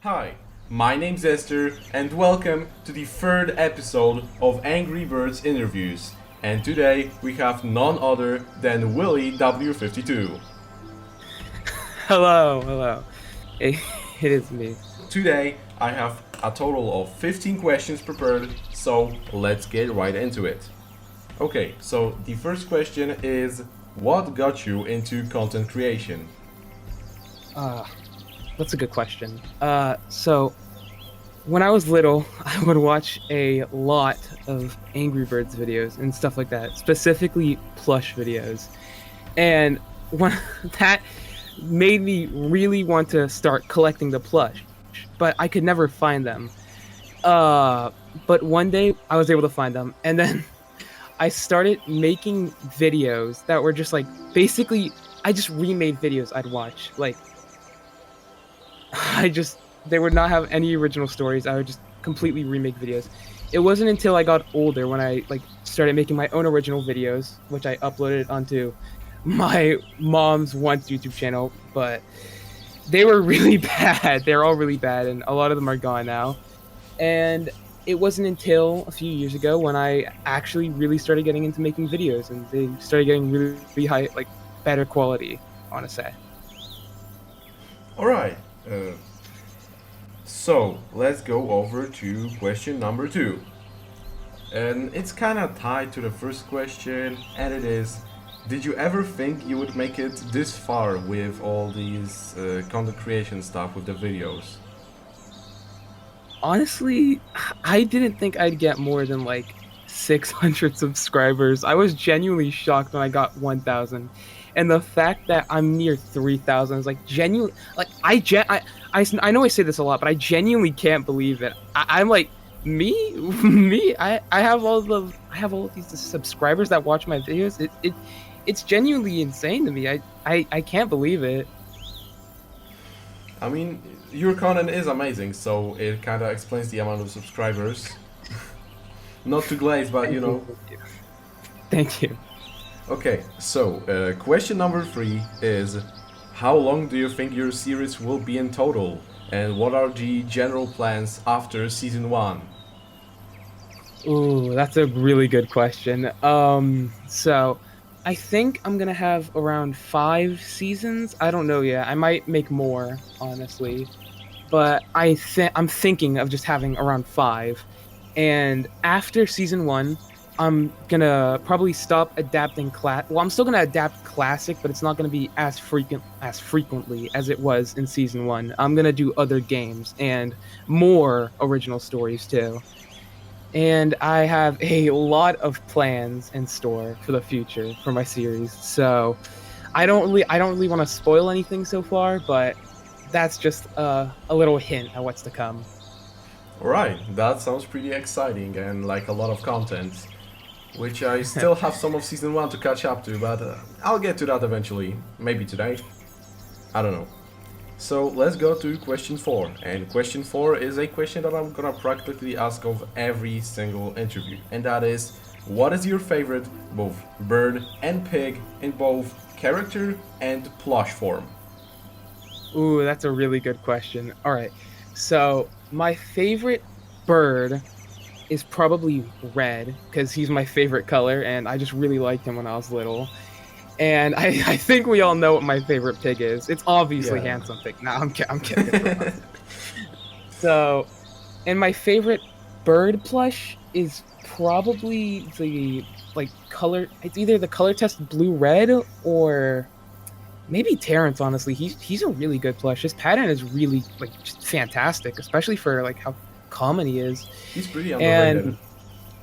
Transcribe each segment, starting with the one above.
Hi, my name's Esther, and welcome to the third episode of Angry Birds Interviews. And today we have none other than WillyW52. Hello. It, it is me. Today I have a total of 15 questions prepared, so let's get right into it. Okay, so the first question is, what got you into content creation? Uh, that's a good question. So when I was little, I would watch a lot of Angry Birds videos and stuff like that, specifically plush videos. And when that made me really want to start collecting the plush, but I could never find them. Uh, but one day I was able to find them, and then I started making videos that were just like basically I just remade videos I'd watch. Like I just they would not have any original stories. I would just completely remake videos. It wasn't until I got older when I started making my own original videos, which I uploaded onto my mom's once YouTube channel, but they were really bad. They're all really bad, and a lot of them are gone now. And it wasn't until a few years ago when I actually really started getting into making videos, and they started getting really, really high, like better quality. I want to say. Alright, so let's go over to question number two. And it's kind of tied to the first question, and it is, did you ever think you would make it this far with all these content creation stuff with the videos? Honestly, I didn't think I'd get more than like 600 subscribers. I was genuinely shocked when I got 1,000. And the fact that I'm near 3,000 is like genuinely, like I know I say this a lot, but I genuinely can't believe it. I'm like, me, me, I have all of these subscribers that watch my videos. It's genuinely insane to me. I can't believe it. I mean, your content is amazing, so it kind of explains the amount of subscribers. Not to glaze, but you Thank you. know. Thank you. Thank you. Okay, so question number three is, how long do you think your series will be in total? And what are the general plans after season one? Ooh, that's a really good question. So I think I'm gonna have around 5 seasons. I don't know yet. I might make more, honestly, but I'm thinking of just having around five. And after season one, I'm gonna probably stop adapting class. Well, I'm still gonna adapt classic, but it's not gonna be as frequently as it was in season one. I'm gonna do other games and more original stories too. And I have a lot of plans in store for the future for my series. So I don't really want to spoil anything so far, but that's just a little hint at what's to come. Alright, that sounds pretty exciting and like a lot of content, which I still have some of season one to catch up to, but I'll get to that eventually. Maybe today. I don't know. So let's go to question 4. And question 4 is a question that I'm gonna practically ask of every single interview. And that is, what is your favorite both bird and pig in both character and plush form? Ooh, that's a really good question. All right. So, my favorite bird is probably red because he's my favorite color and I just really liked him when I was little. And I think we all know what my favorite pig is. It's obviously Yeah. Handsome Pig. No, I'm kidding. It's real. So, and my favorite bird plush is probably the color. It's either the color test blue red or maybe Terrence. Honestly, he's a really good plush. His pattern is really like just fantastic, especially for like how common he is. He's pretty underrated. And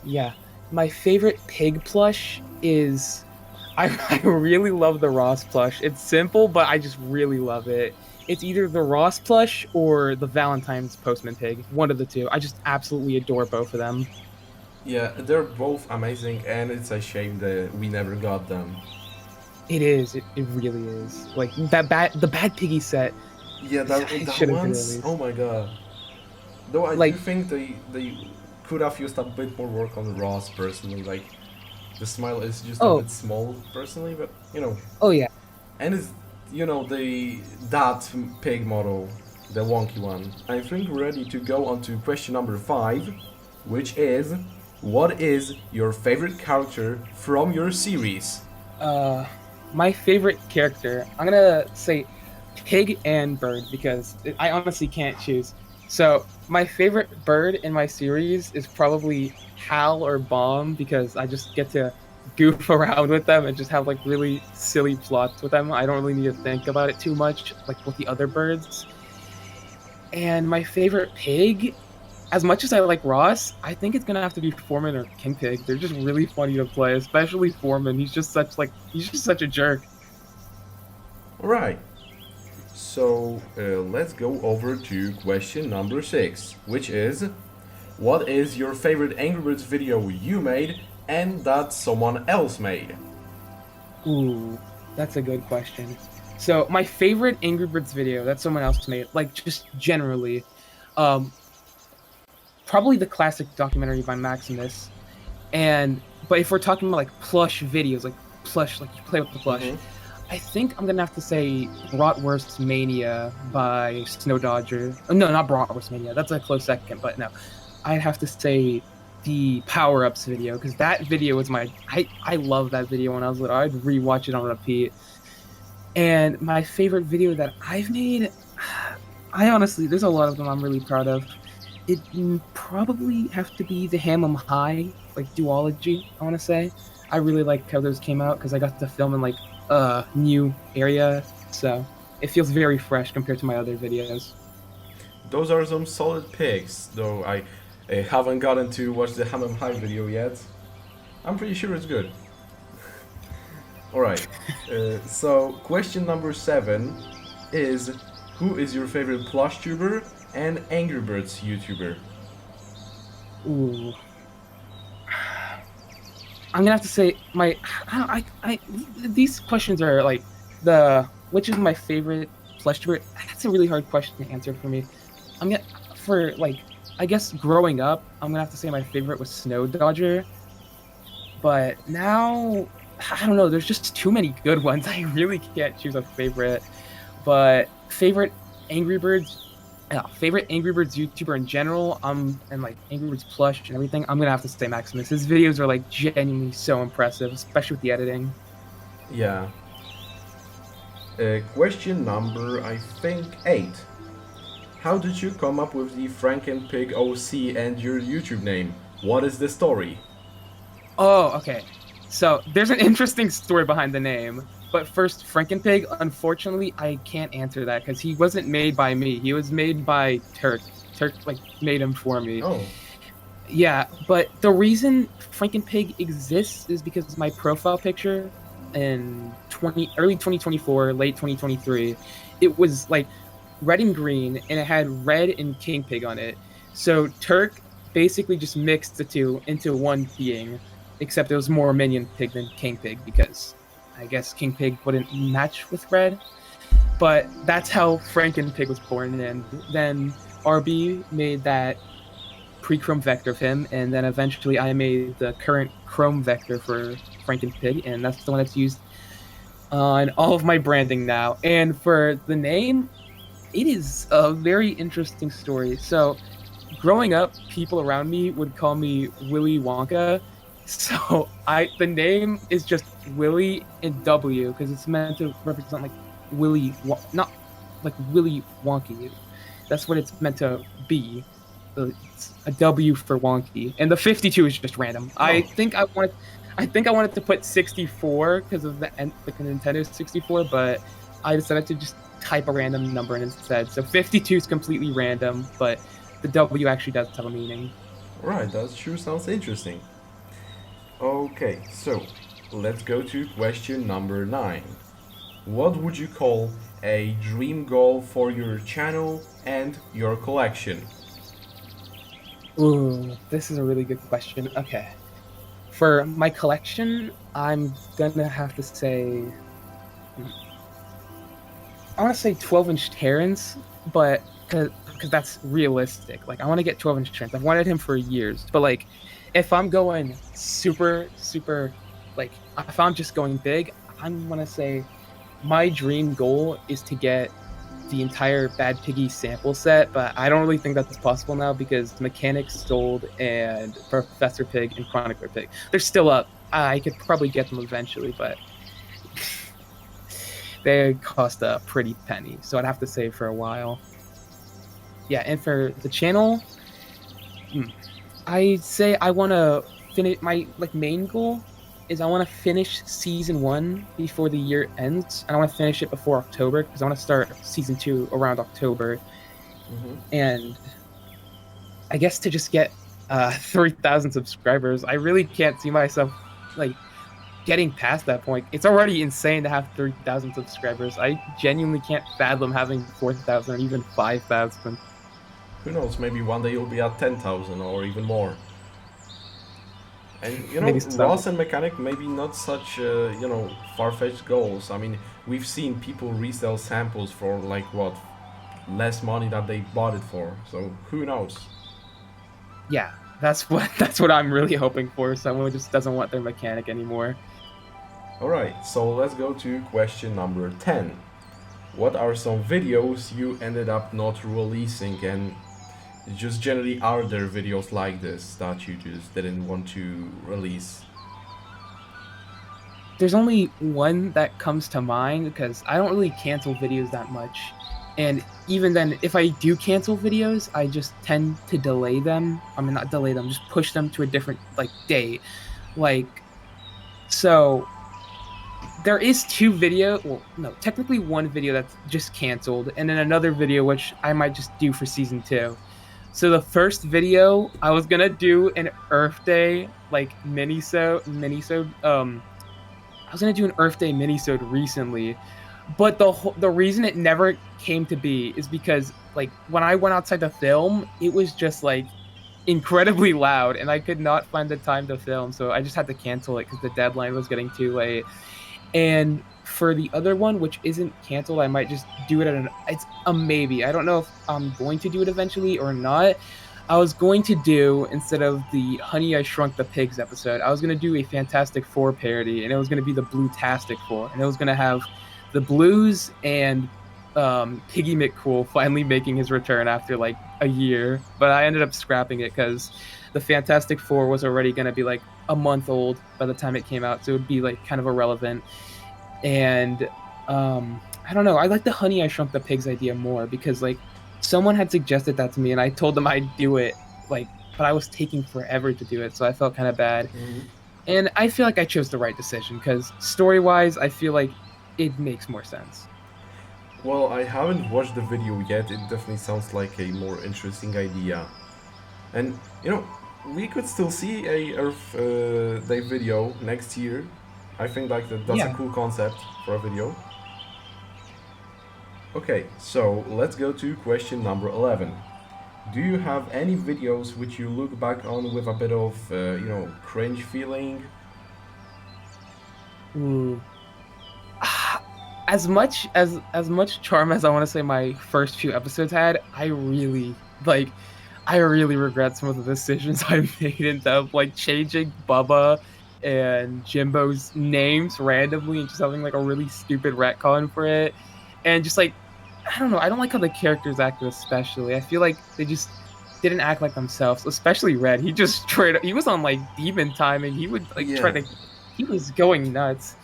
yeah, my favorite pig plush is I really love the Ross plush. It's simple, but I just really love it. It's either the Ross plush or the Valentine's Postman Pig. One of the two. I just absolutely adore both of them. Yeah, they're both amazing, and it's a shame that we never got them. It is. It really is. Like the Bad Piggy set. Yeah, that It that should have been one's, oh released. my god. Though I do Like, think they could have used a bit more work on Ross personally. Like the smile is just a oh, bit small personally, but you know, oh yeah. and it's, you know, the that pig model. the wonky one. I think we're ready to go on to question number 5, which is, what is your favorite character from your series? My favorite character, I'm gonna say pig and bird because I honestly can't choose. So my favorite bird in my series is probably Hal or Bomb because I just get to goof around with them and just have like really silly plots with them. I don't really need to think about it too much like with the other birds. And my favorite pig, as much as I like Ross, I think it's gonna have to be Foreman or King Pig. They're just really funny to play, especially Foreman. He's just such a jerk. Alright, so let's go over to question number 6, which is, what is your favorite Angry Birds video you made and that someone else made? Ooh, that's a good question. So my favorite Angry Birds video that someone else made, like just generally, um, probably the classic documentary by Maximus. But if we're talking about like plush videos, like plush, like you play with the plush, Mhm. I think I'm gonna have to say Bratwurst Mania by Snow Dodger. Oh, no, not Bratwurst Mania. That's a close second, but no, I'd have to say the Power Ups video because that video was I love that video when I was little. I'd rewatch it on repeat. And my favorite video that I've made, I honestly, there's a lot of them I'm really proud of. It probably have to be the Ham High, like duology, I want to say. I really like how those came out because I got to film in like a new area, so it feels very fresh compared to my other videos. Those are some solid picks, though I haven't gotten to watch the Ham High video yet. I'm pretty sure it's good. Alright, so question number 7 is, who is your favorite plush tuber and Angry Birds YouTuber? Ooh. I'm gonna have to say these questions are like which is my favorite plush tuber. That's a really hard question to answer for me. I'm gonna for like I guess growing up, I'm gonna have to say my favorite was Snow Dodger. But now I don't know. There's just too many good ones. I really can't choose a favorite. But favorite Angry Birds YouTuber in general, and like Angry Birds plush and everything, I'm gonna have to say Maximus. His videos are like genuinely so impressive, especially with the editing. Yeah. Question number, I think, 8. How did you come up with the Frankenpig OC and your YouTube name? What is the story? Oh, okay. So there's an interesting story behind the name. But first, Frankenpig, unfortunately, I can't answer that because he wasn't made by me. He was made by Turk. Turk like made him for me. Oh, Yeah, but the reason Frankenpig exists is because my profile picture in early 2024, late 2023, it was like red and green, and it had red and King Pig on it. So Turk basically just mixed the two into one being, except it was more Minion Pig than King Pig because I guess King Pig wouldn't match with red. But that's how Frankenpig was born, and then RB made that pre-chrome vector of him, and then eventually I made the current chrome vector for Frankenpig, and that's the one that's used on all of my branding now. And for the name, it is a very interesting story. So growing up, people around me would call me Willy Wonka. So the name is just Willy and W because it's meant to represent like not like Willy Wonky. That's what it's meant to be. It's a W for wonky, and the 52 is just random. Oh. I think I wanted to put 64 because of the Nintendo 64, but I decided to just type a random number in instead. So 52 is completely random, but the W actually does have a meaning. right, that sure sounds interesting. Okay, so let's go to question number 9. What would you call a dream goal for your channel and your collection? Ooh, this is a really good question. Okay. For my collection, I'm gonna have to say I want to say 12-inch Terrans, but because that's realistic. Like I want to get 12-inch Terrans. I've wanted him for years, but like if I'm going super, like if I'm just going big, I'm gonna say my dream goal is to get the entire Bad Piggy sample set, but I don't really think that's possible now because Mechanics sold and Professor Pig and Chronicler Pig. They're still up. I could probably get them eventually, but they cost a pretty penny, so I'd have to save for a while. Yeah, and for the channel, I say I want to finish my like main goal is I want to finish season 1 before the year ends, and I want to finish it before October because I want to start season 2 around October, Hmm. and I guess to just get 3,000 subscribers. I really can't see myself like getting past that point. It's already insane to have 3,000 subscribers. I genuinely can't fathom having 4,000 or even 5,000. Who knows? Maybe one day you'll be at 10,000 or even more. And Maybe Ross so. and Mechanic maybe not such far-fetched goals. I mean, we've seen people resell samples for like what, less money that they bought it for. So who knows? Yeah, that's what I'm really hoping for. Someone who just doesn't want their mechanic anymore. All right, so let's go to question number 10. What are some videos you ended up not releasing, and just generally are there videos like this that you just didn't want to release? There's only one that comes to mind because I don't really cancel videos that much. And even then, if I do cancel videos, I just tend to delay them. I mean, not delay them, just push them to a different like day. Like, so there is two video, well, no, technically one video that's just canceled, and then another video which I might just do for season 2. So the first video I was gonna do an Earth Day like I was gonna do an Earth Day minisode recently, but the reason it never came to be is because like when I went outside to film, it was just like incredibly loud, and I could not find the time to film, so I just had to cancel it because the deadline was getting too late. And for the other one, which isn't canceled, I might just do it at it's a maybe. I don't know if I'm going to do it eventually or not. I was going to do, instead of the Honey I Shrunk the Pigs episode, I was going to do a Fantastic Four parody, and it was going to be the Blue-tastic Four, and it was going to have the Blues and Piggy McCool finally making his return after like a year. But I ended up scrapping it because the Fantastic Four was already going to be like a month old by the time it came out, so it would be like kind of irrelevant. And I don't know. I like the Honey I Shrunk the Pigs idea more because like someone had suggested that to me, and I told them I'd do it. Like, but I was taking forever to do it, so I felt kind of bad. Hmm. And I feel like I chose the right decision because story wise, I feel like it makes more sense. Well, I haven't watched the video yet. It definitely sounds like a more interesting idea. And we could still see a Earth Day video next year. I think like that's a Yeah. cool concept for a video. Okay, so let's go to question number 11. Do you have any videos which you look back on with a bit of cringe feeling? Ooh. As much charm as I want to say my first few episodes had, I really regret some of the decisions I made in them, like changing Bubba and Jimbo's names randomly and just having like a really stupid retcon for it. And just like I don't know, I don't like how the characters acted especially. I feel like they just didn't act like themselves, especially Red. He just he was on like demon time and he would like try Yeah. to he was going nuts.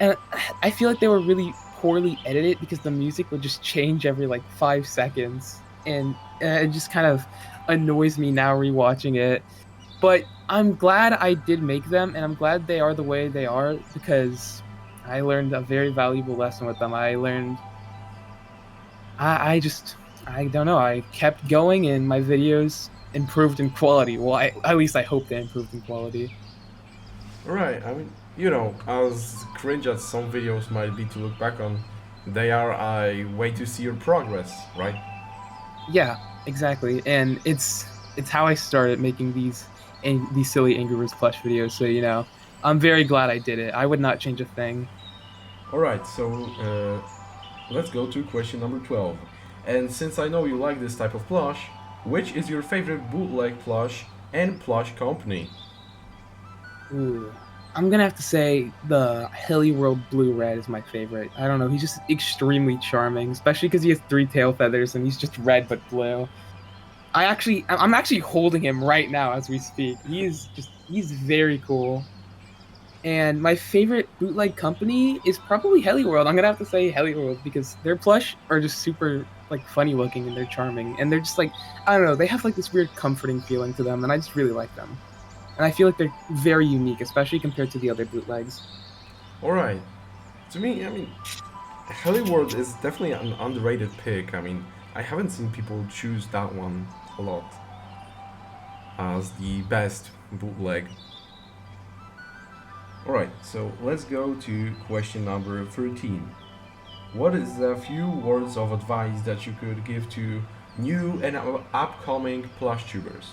And I feel like they were really poorly edited because the music would just change every like 5 seconds, and it just kind of annoys me now rewatching it. But I'm glad I did make them, and I'm glad they are the way they are because I learned a very valuable lesson with them. I learned, I just, I don't know, I kept going, and my videos improved in quality. Well, at least I hope they improved in quality. Right, I mean, as cringe as some videos might be to look back on, they are a way to see your progress, right? Yeah, exactly. And it's how I started making these silly Angry Birds plush videos. So I'm very glad I did it. I would not change a thing. Alright, so let's go to question number 12. And since I know you like this type of plush, which is your favorite bootleg plush and plush company? Ooh. I'm gonna have to say the Hilly World Blue Red is my favorite. I don't know, he's just extremely charming, especially because he has three tail feathers and he's just red but blue. I'm actually holding him right now as we speak. He's very cool. And my favorite bootleg company is probably World. I'm gonna have to say World because their plush are just super like funny looking and they're charming and they're just like I don't know, they have like this weird comforting feeling to them and I just really like them. And I feel like they're very unique, especially compared to the other bootlegs. Alright. To me, I mean, Hollywood is definitely an underrated pick. I mean, I haven't seen people choose that one a lot as the best bootleg. Alright, so let's go to question number 13. What is a few words of advice that you could give to new and upcoming plush tubers?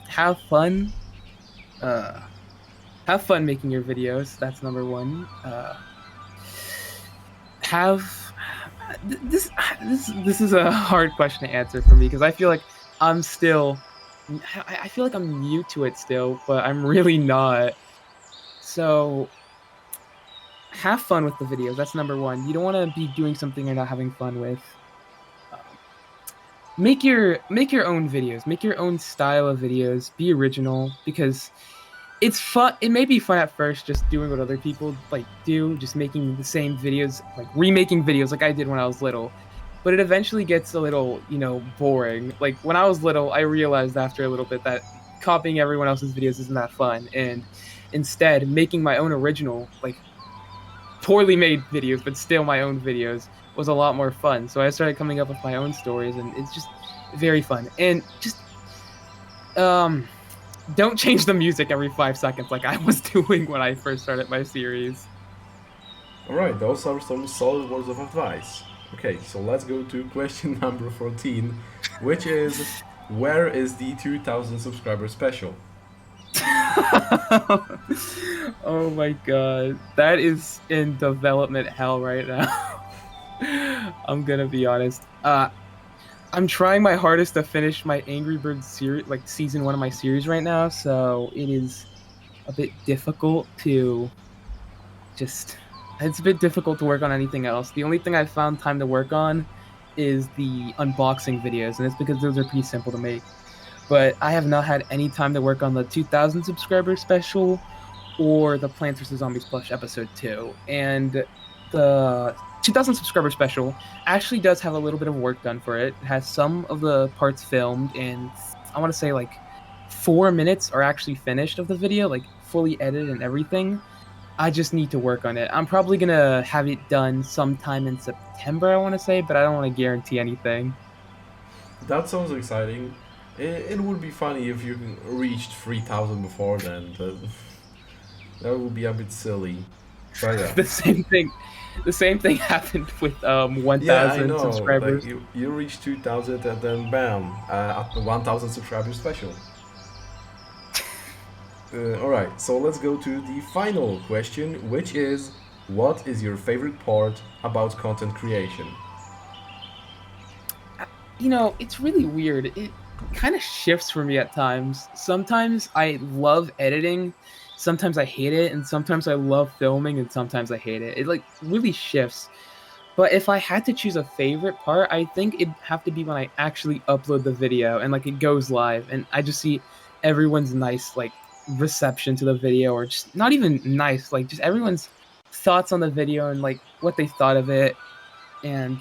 Have fun. Uh, have fun making your videos. That's number one. Have this this is a hard question to answer for me because I feel like I'm still I feel like I'm new to it still, but I'm really not. So have fun with the videos. That's number one. You don't want to be doing something you're not having fun with. Um, make your own videos. Make your own style of videos. Be original because it's fun. It may be fun at first, just doing what other people like do, just making the same videos, like remaking videos, like I did when I was little. But it eventually gets a little, boring. Like when I was little, I realized after a little bit that copying everyone else's videos isn't that fun, and instead making my own original, like poorly made videos, but still my own videos was a lot more fun. So I started coming up with my own stories, and it's just very fun. And just um don't change the music every 5 seconds like I was doing when I first started my series. Alright, those are some solid words of advice. Okay, so let's go to question number 14, which is where is the 2000 subscriber special? Oh my god. That is in development hell right now. I'm gonna be honest. I'm trying my hardest to finish my Angry Birds series, like season one of my series right now, so it is a bit difficult to just it's a bit difficult to work on anything else. The only thing I've found time to work on is the unboxing videos, and it's because those are pretty simple to make. But I have not had any time to work on the 2000 subscriber special or the Plants vs Zombies Plush episode 2. And the 2000 subscriber special actually does have a little bit of work done for it. It has some of the parts filmed, and I want to say like 4 minutes are actually finished of the video, like fully edited and everything. I just need to work on it. I'm probably gonna have it done sometime in September, I want to say, but I don't want to guarantee anything. That sounds exciting. It would be funny if you reached 3000 before then, but that would be a bit silly. But yeah. The same thing, the same thing happened with Yeah, I 1,000 know. Like subscribers. you reach 2000 and then bam, at the 1000 subscribers special. Alright, so let's go to the final question, which is what is your favorite part about content creation? It's really weird. It kind of shifts for me at times. Sometimes I love editing, sometimes I hate it, and sometimes I love filming, and sometimes I hate it. It like really shifts. But if I had to choose a favorite part, I think it'd have to be when I actually upload the video and like it goes live and I just see everyone's nice like reception to the video or just not even nice, like just everyone's thoughts on the video and like what they thought of it. And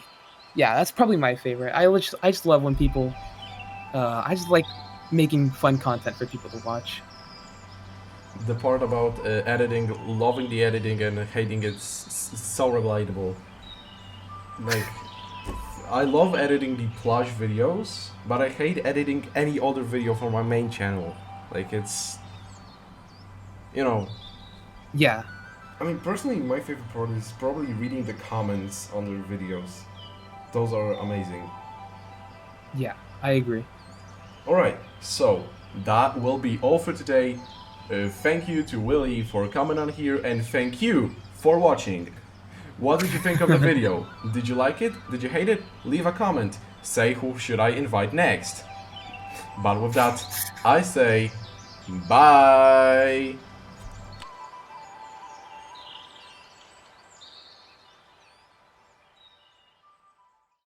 yeah, that's probably my favorite. I just love when people I just like making fun content for people to watch. The part about editing, loving the editing and hating it's so relatable. Like, I love editing the plush videos, but I hate editing any other video for my main channel. Like, it's, you know, Yeah. I mean, personally, my favorite part is probably reading the comments on their videos. Those are amazing. Yeah, I agree. Alright, so that will be all for today. Thank you to Willy for coming on here, and thank you for watching. What did you think of the video? Did you like it? Did you hate it? Leave a comment. Say who should I invite next. But with that, I say Bye!